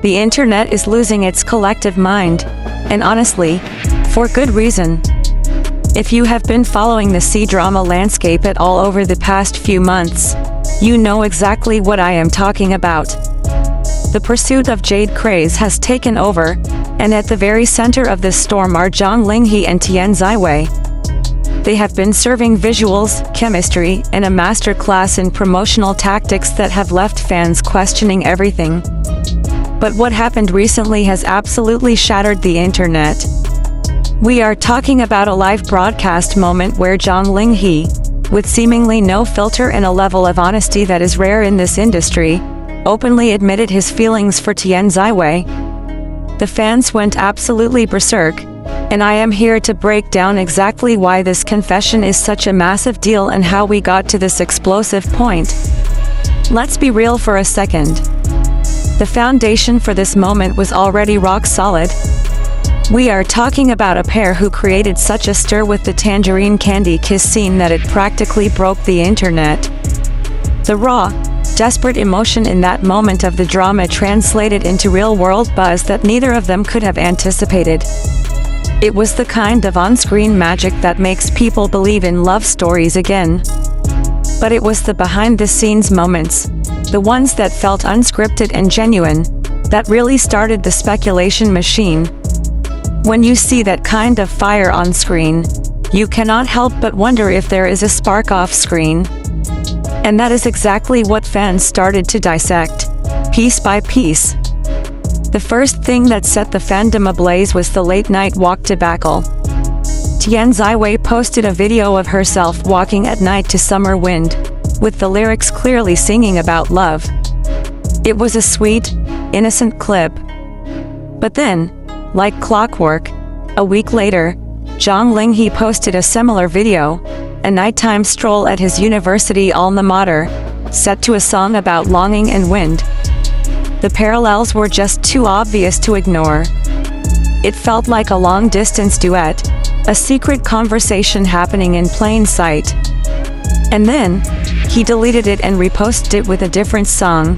The internet is losing its collective mind. And honestly, for good reason. If you have been following the C-drama landscape at all over the past few months, you know exactly what I am talking about. The Pursuit of Jade craze has taken over, and at the very center of this storm are Zhang Linghe and Tian Xiwei. They have been serving visuals, chemistry, and a masterclass in promotional tactics that have left fans questioning everything. But what happened recently has absolutely shattered the internet. We are talking about a live broadcast moment where Zhang Linghe, with seemingly no filter and a level of honesty that is rare in this industry, openly admitted his feelings for Tian Xiwei. The fans went absolutely berserk, and I am here to break down exactly why this confession is such a massive deal and how we got to this explosive point. Let's be real for a second. The foundation for this moment was already rock solid. We are talking about a pair who created such a stir with the Tangerine Candy Kiss scene that it practically broke the internet. The raw, desperate emotion in that moment of the drama translated into real-world buzz that neither of them could have anticipated. It was the kind of on-screen magic that makes people believe in love stories again. But it was the behind-the-scenes moments, the ones that felt unscripted and genuine, that really started the speculation machine. When you see that kind of fire on screen, you cannot help but wonder if there is a spark off screen. And that is exactly what fans started to dissect, piece by piece. The first thing that set the fandom ablaze was the late-night walk debacle. Tian Xiwei posted a video of herself walking at night to Summer Wind, with the lyrics clearly singing about love. It was a sweet, innocent clip. But then, like clockwork, a week later, Zhang Linghe posted a similar video, a nighttime stroll at his university alma mater, set to a song about longing and wind. The parallels were just too obvious to ignore. It felt like a long-distance duet, a secret conversation happening in plain sight. And then, he deleted it and reposted it with a different song.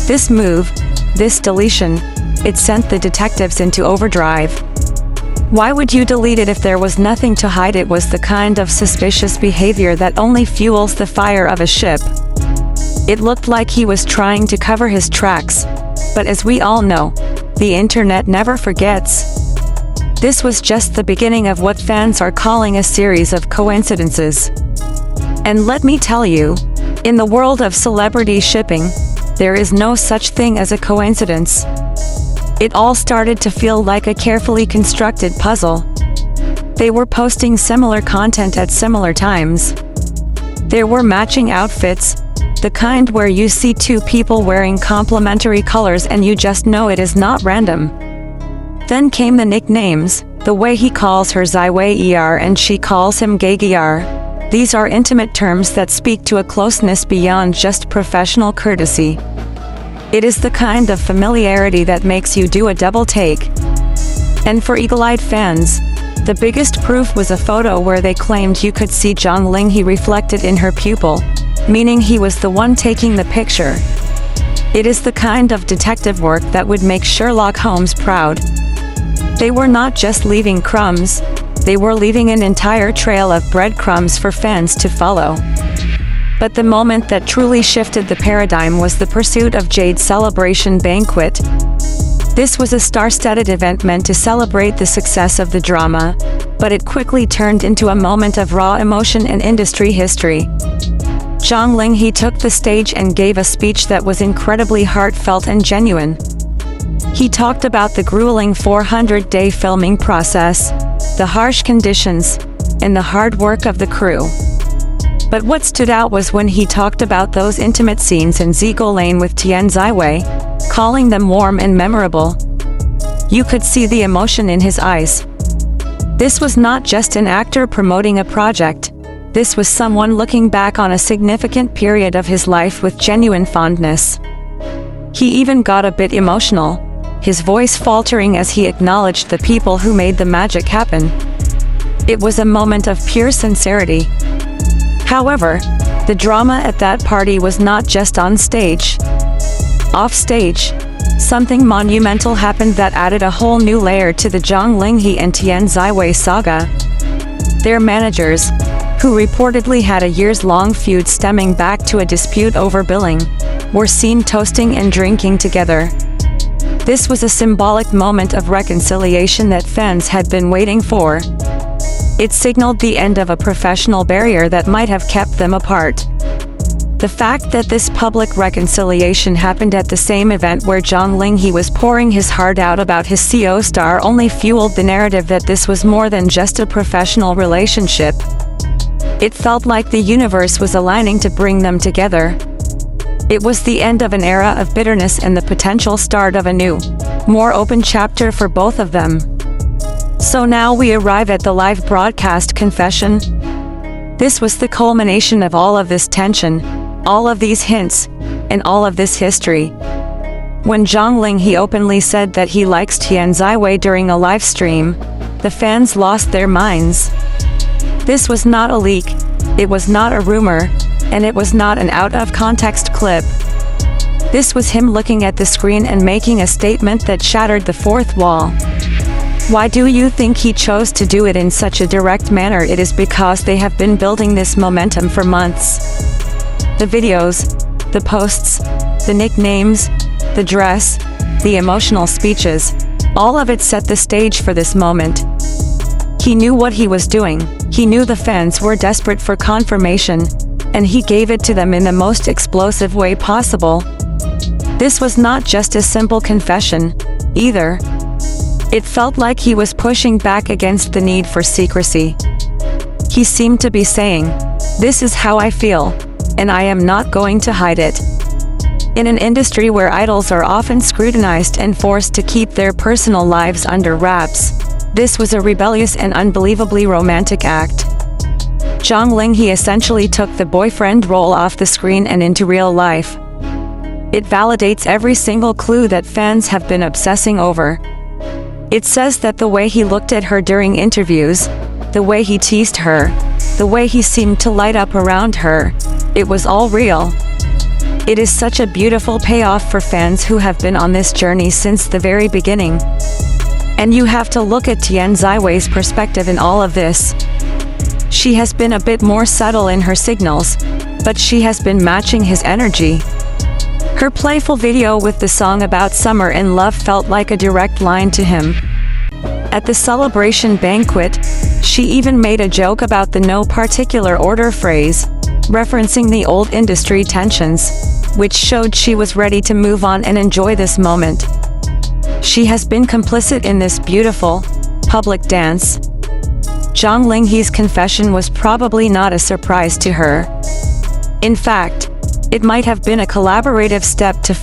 This move, this deletion, it sent the detectives into overdrive. Why would you delete it if there was nothing to hide? It was the kind of suspicious behavior that only fuels the fire of a ship. It looked like he was trying to cover his tracks, but as we all know, the internet never forgets. This was just the beginning of what fans are calling a series of coincidences. And let me tell you, in the world of celebrity shipping, there is no such thing as a coincidence. It all started to feel like a carefully constructed puzzle. They were posting similar content at similar times. There were matching outfits, the kind where you see two people wearing complementary colors and you just know it is not random. Then came the nicknames, the way he calls her Xiwei and she calls him Geigiar. These are intimate terms that speak to a closeness beyond just professional courtesy. It is the kind of familiarity that makes you do a double take. And for eagle-eyed fans, the biggest proof was a photo where they claimed you could see Zhang Linghe reflected in her pupil, meaning he was the one taking the picture. It is the kind of detective work that would make Sherlock Holmes proud. They were not just leaving crumbs, they were leaving an entire trail of breadcrumbs for fans to follow. But the moment that truly shifted the paradigm was the Pursuit of Jade celebration banquet. This was a star-studded event meant to celebrate the success of the drama, but it quickly turned into a moment of raw emotion and industry history. Zhang Linghe took the stage and gave a speech that was incredibly heartfelt and genuine. He talked about the grueling 400-day filming process, the harsh conditions, and the hard work of the crew. But what stood out was when he talked about those intimate scenes in Zigo Lane with Tian Xiwei, calling them warm and memorable. You could see the emotion in his eyes. This was not just an actor promoting a project. This was someone looking back on a significant period of his life with genuine fondness. He even got a bit emotional, his voice faltering as he acknowledged the people who made the magic happen. It was a moment of pure sincerity. However, the drama at that party was not just on stage. Off stage, something monumental happened that added a whole new layer to the Zhang Linghe and Tian Xiwei saga. Their managers, who reportedly had a years-long feud stemming back to a dispute over billing, were seen toasting and drinking together. This was a symbolic moment of reconciliation that fans had been waiting for. It signaled the end of a professional barrier that might have kept them apart. The fact that this public reconciliation happened at the same event where Zhang Linghe was pouring his heart out about his CO star only fueled the narrative that this was more than just a professional relationship. It felt like the universe was aligning to bring them together. It was the end of an era of bitterness and the potential start of a new, more open chapter for both of them. So now we arrive at the live broadcast confession. This was the culmination of all of this tension, all of these hints, and all of this history. When Zhang Linghe openly said that he likes Tian Xiwei during a live stream, the fans lost their minds. This was not a leak, it was not a rumor, and it was not an out-of-context clip. This was him looking at the screen and making a statement that shattered the fourth wall. Why do you think he chose to do it in such a direct manner? It is because they have been building this momentum for months. The videos, the posts, the nicknames, the dress, the emotional speeches, all of it set the stage for this moment. He knew what he was doing, he knew the fans were desperate for confirmation, and he gave it to them in the most explosive way possible. This was not just a simple confession, either. It felt like he was pushing back against the need for secrecy. He seemed to be saying, "This is how I feel, and I am not going to hide it." In an industry where idols are often scrutinized and forced to keep their personal lives under wraps, this was a rebellious and unbelievably romantic act. Zhang Linghe essentially took the boyfriend role off the screen and into real life. It validates every single clue that fans have been obsessing over. It says that the way he looked at her during interviews, the way he teased her, the way he seemed to light up around her, it was all real. It is such a beautiful payoff for fans who have been on this journey since the very beginning. And you have to look at Tian Xiwei's perspective in all of this. She has been a bit more subtle in her signals, but she has been matching his energy. Her playful video with the song about summer and love felt like a direct line to him. At the celebration banquet, she even made a joke about the "no particular order" phrase, referencing the old industry tensions, which showed she was ready to move on and enjoy this moment. She has been complicit in this beautiful, public dance. Zhang Linghe's confession was probably not a surprise to her. In fact, it might have been a collaborative step to